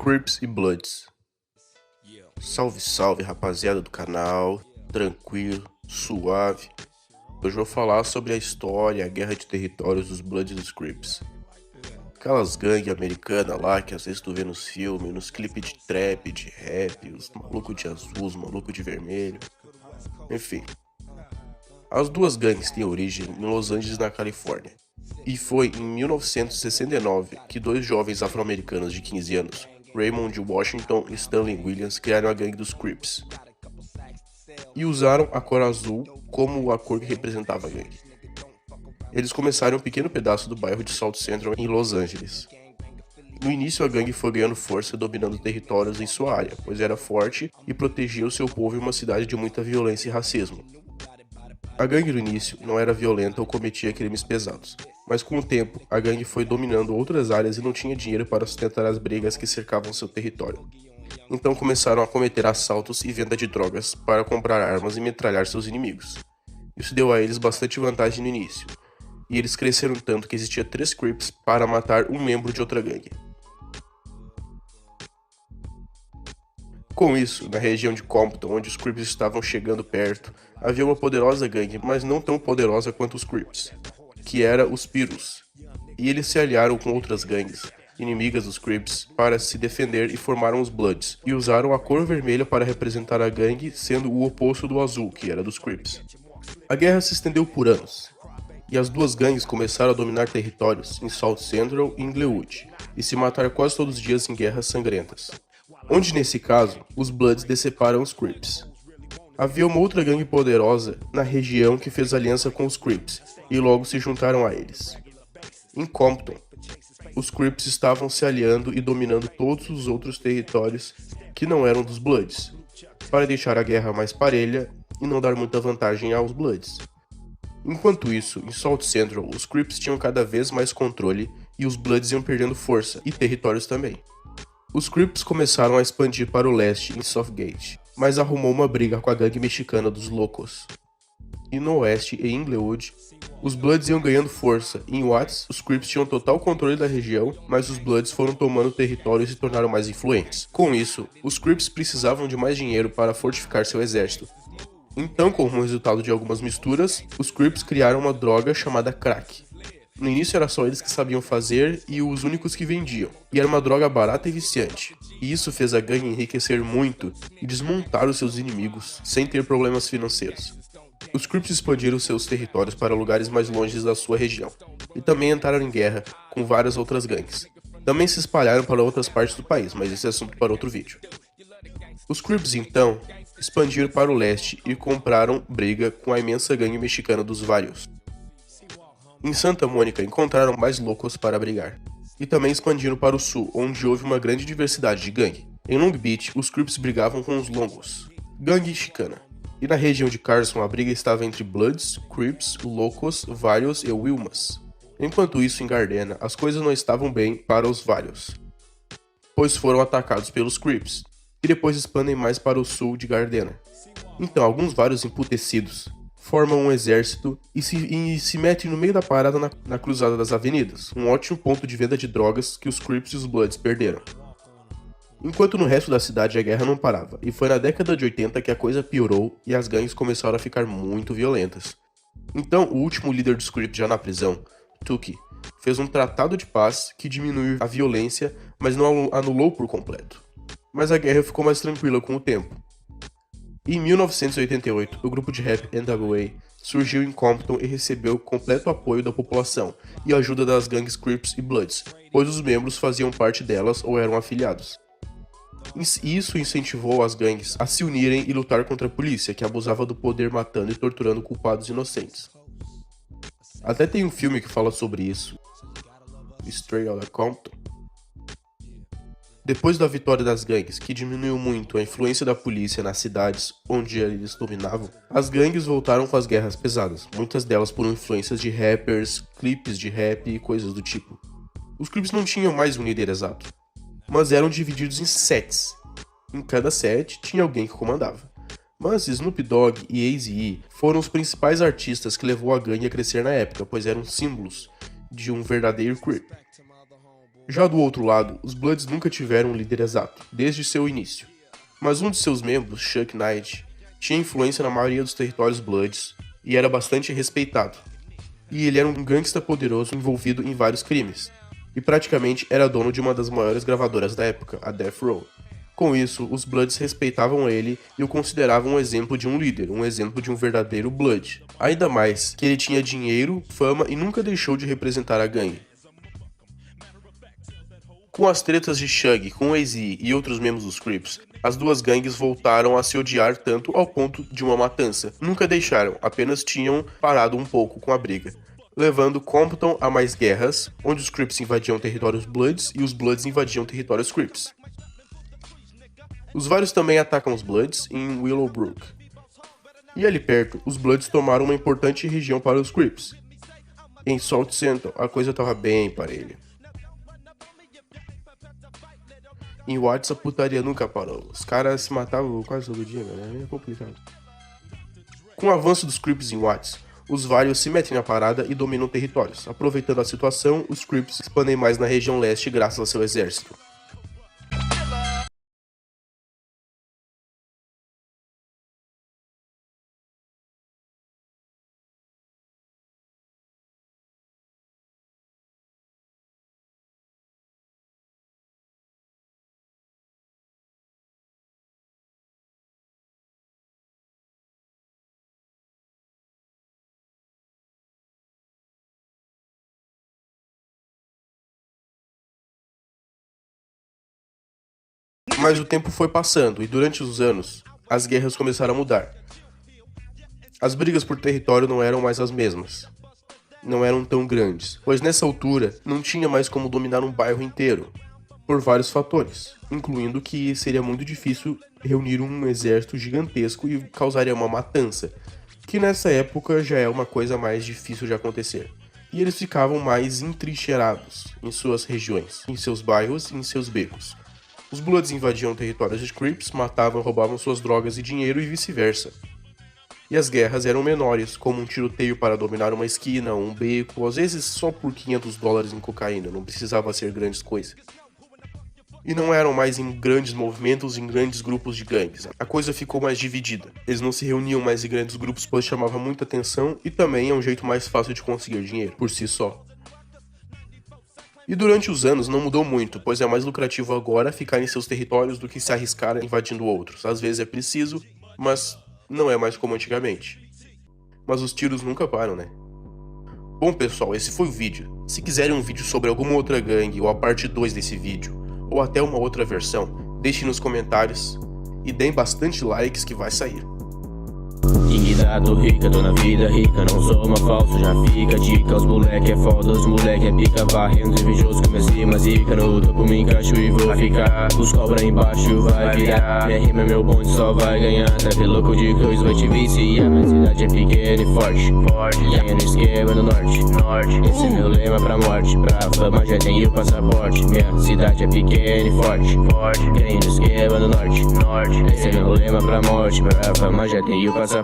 Crips e Bloods. Salve, salve, rapaziada do canal, tranquilo, suave. Hoje eu vou falar sobre a história, a guerra de territórios dos Bloods e dos Crips. Aquelas gangues americanas lá que às vezes tu vê nos filmes, nos clipes de trap, de rap, os malucos de azul, os malucos de vermelho. Enfim, as duas gangues têm origem em Los Angeles, na Califórnia. E foi em 1969 que dois jovens afro-americanos de 15 anos, Raymond Washington e Stanley Williams, criaram a gangue dos Crips. E usaram a cor azul como a cor que representava a gangue. Eles começaram um pequeno pedaço do bairro de South Central em Los Angeles. No início a gangue foi ganhando força, dominando territórios em sua área, pois era forte e protegia o seu povo em uma cidade de muita violência e racismo. A gangue no início não era violenta ou cometia crimes pesados, mas com o tempo a gangue foi dominando outras áreas e não tinha dinheiro para sustentar as brigas que cercavam seu território. Então começaram a cometer assaltos e venda de drogas para comprar armas e metralhar seus inimigos. Isso deu a eles bastante vantagem no início, e eles cresceram tanto que existia 3 Crips para matar um membro de outra gangue. Com isso, na região de Compton, onde os Crips estavam chegando perto, havia uma poderosa gangue, mas não tão poderosa quanto os Crips, que era os Pyros. E eles se aliaram com outras gangues, inimigas dos Crips, para se defender e formaram os Bloods, e usaram a cor vermelha para representar a gangue, sendo o oposto do azul, que era dos Crips. A guerra se estendeu por anos, e as duas gangues começaram a dominar territórios em South Central e Inglewood, e se matar quase todos os dias em guerras sangrentas. Onde nesse caso, os Bloods deceparam os Crips. Havia uma outra gangue poderosa na região que fez aliança com os Crips, e logo se juntaram a eles. Em Compton, os Crips estavam se aliando e dominando todos os outros territórios que não eram dos Bloods, para deixar a guerra mais parelha e não dar muita vantagem aos Bloods. Enquanto isso, em South Central, os Crips tinham cada vez mais controle e os Bloods iam perdendo força e territórios também. Os Crips começaram a expandir para o leste em Southgate, mas arrumou uma briga com a gangue mexicana dos Locos. E no oeste, em Inglewood, os Bloods iam ganhando força. Em Watts, os Crips tinham total controle da região, mas os Bloods foram tomando território e se tornaram mais influentes. Com isso, os Crips precisavam de mais dinheiro para fortificar seu exército. Então, como resultado de algumas misturas, os Crips criaram uma droga chamada crack. No início era só eles que sabiam fazer e os únicos que vendiam, e era uma droga barata e viciante. E isso fez a gangue enriquecer muito e desmontar os seus inimigos sem ter problemas financeiros. Os Crips expandiram seus territórios para lugares mais longe da sua região, e também entraram em guerra com várias outras gangues. Também se espalharam para outras partes do país, mas esse é assunto para outro vídeo. Os Crips então expandiram para o leste e compraram briga com a imensa gangue mexicana dos Vários. Em Santa Mônica encontraram mais loucos para brigar, e também expandiram para o sul, onde houve uma grande diversidade de gangue. Em Long Beach, os Crips brigavam com os Longos, gangue chicana, e na região de Carson a briga estava entre Bloods, Crips, Locos, Vários e Wilmas. Enquanto isso, em Gardena, as coisas não estavam bem para os Vários, pois foram atacados pelos Crips, e depois expandem mais para o sul de Gardena. Então, alguns Vários emputecidos formam um exército e se metem no meio da parada na cruzada das avenidas, um ótimo ponto de venda de drogas que os Crips e os Bloods perderam. Enquanto no resto da cidade a guerra não parava, e foi na década de 80 que a coisa piorou e as gangues começaram a ficar muito violentas. Então o último líder dos Crips já na prisão, Tuki, fez um tratado de paz que diminuiu a violência, mas não anulou por completo. Mas a guerra ficou mais tranquila com o tempo. Em 1988, o grupo de rap NWA surgiu em Compton e recebeu completo apoio da população e ajuda das gangues Crips e Bloods, pois os membros faziam parte delas ou eram afiliados. Isso incentivou as gangues a se unirem e lutar contra a polícia, que abusava do poder matando e torturando culpados inocentes. Até tem um filme que fala sobre isso, Straight Outta Compton. Depois da vitória das gangues, que diminuiu muito a influência da polícia nas cidades onde eles dominavam, as gangues voltaram com as guerras pesadas, muitas delas por influências de rappers, clipes de rap e coisas do tipo. Os clipes não tinham mais um líder exato, mas eram divididos em sets. Em cada set tinha alguém que comandava. Mas Snoop Dogg e Eazy-E foram os principais artistas que levou a gangue a crescer na época, pois eram símbolos de um verdadeiro Crip. Já do outro lado, os Bloods nunca tiveram um líder exato, desde seu início. Mas um de seus membros, Chuck Knight, tinha influência na maioria dos territórios Bloods e era bastante respeitado. E ele era um gangsta poderoso envolvido em vários crimes, e praticamente era dono de uma das maiores gravadoras da época, a Death Row. Com isso, os Bloods respeitavam ele e o consideravam um exemplo de um líder, um exemplo de um verdadeiro Blood. Ainda mais que ele tinha dinheiro, fama e nunca deixou de representar a gangue. Com as tretas de Shug com o AZ e outros membros dos Crips, as duas gangues voltaram a se odiar tanto ao ponto de uma matança. Nunca deixaram, apenas tinham parado um pouco com a briga, levando Compton a mais guerras, onde os Crips invadiam territórios Bloods e os Bloods invadiam territórios Crips. Os vários também atacam os Bloods em Willowbrook. E ali perto, os Bloods tomaram uma importante região para os Crips. Em Salt Central, a coisa estava bem parelha. Em Watts, a putaria nunca parou. Os caras se matavam quase todo dia, né? É complicado. Com o avanço dos Crips em Watts, os vários se metem na parada e dominam territórios. Aproveitando a situação, os Crips expandem mais na região leste graças a seu exército. Mas o tempo foi passando e durante os anos, as guerras começaram a mudar. As brigas por território não eram mais as mesmas. Não eram tão grandes, pois nessa altura não tinha mais como dominar um bairro inteiro, por vários fatores, incluindo que seria muito difícil reunir um exército gigantesco e causaria uma matança, que nessa época já é uma coisa mais difícil de acontecer. E eles ficavam mais entrincheirados em suas regiões, em seus bairros e em seus becos. Os Bloods invadiam territórios de Crips, matavam e roubavam suas drogas e dinheiro e vice-versa. E as guerras eram menores, como um tiroteio para dominar uma esquina ou um beco, às vezes só por $500 em cocaína, não precisava ser grandes coisas. E não eram mais em grandes movimentos, em grandes grupos de gangues. A coisa ficou mais dividida. Eles não se reuniam mais em grandes grupos, pois chamava muita atenção e também é um jeito mais fácil de conseguir dinheiro, por si só. E durante os anos não mudou muito, pois é mais lucrativo agora ficar em seus territórios do que se arriscar invadindo outros. Às vezes é preciso, mas não é mais como antigamente. Mas os tiros nunca param, né? Bom pessoal, esse foi o vídeo. Se quiserem um vídeo sobre alguma outra gangue, ou a parte 2 desse vídeo, ou até uma outra versão, deixem nos comentários e deem bastante likes que vai sair. Dignidade rica, tô na vida rica, não sou uma falsa, já fica a dica. Os moleque é foda, os moleque é pica, varrendo invejoso com minha cima zica. No topo me encaixo e vou ficar, os cobra embaixo vai virar. Minha rima é meu bonde, só vai ganhar. Trap louco de cruz vai te viciar. Minha cidade é pequena e forte, ganha no esquema no norte. Esse é meu lema pra morte, pra fama já tenho o passaporte. Minha cidade é pequena e forte, ganha no esquema no norte. Esse é meu lema pra morte, pra fama já tenho o passaporte.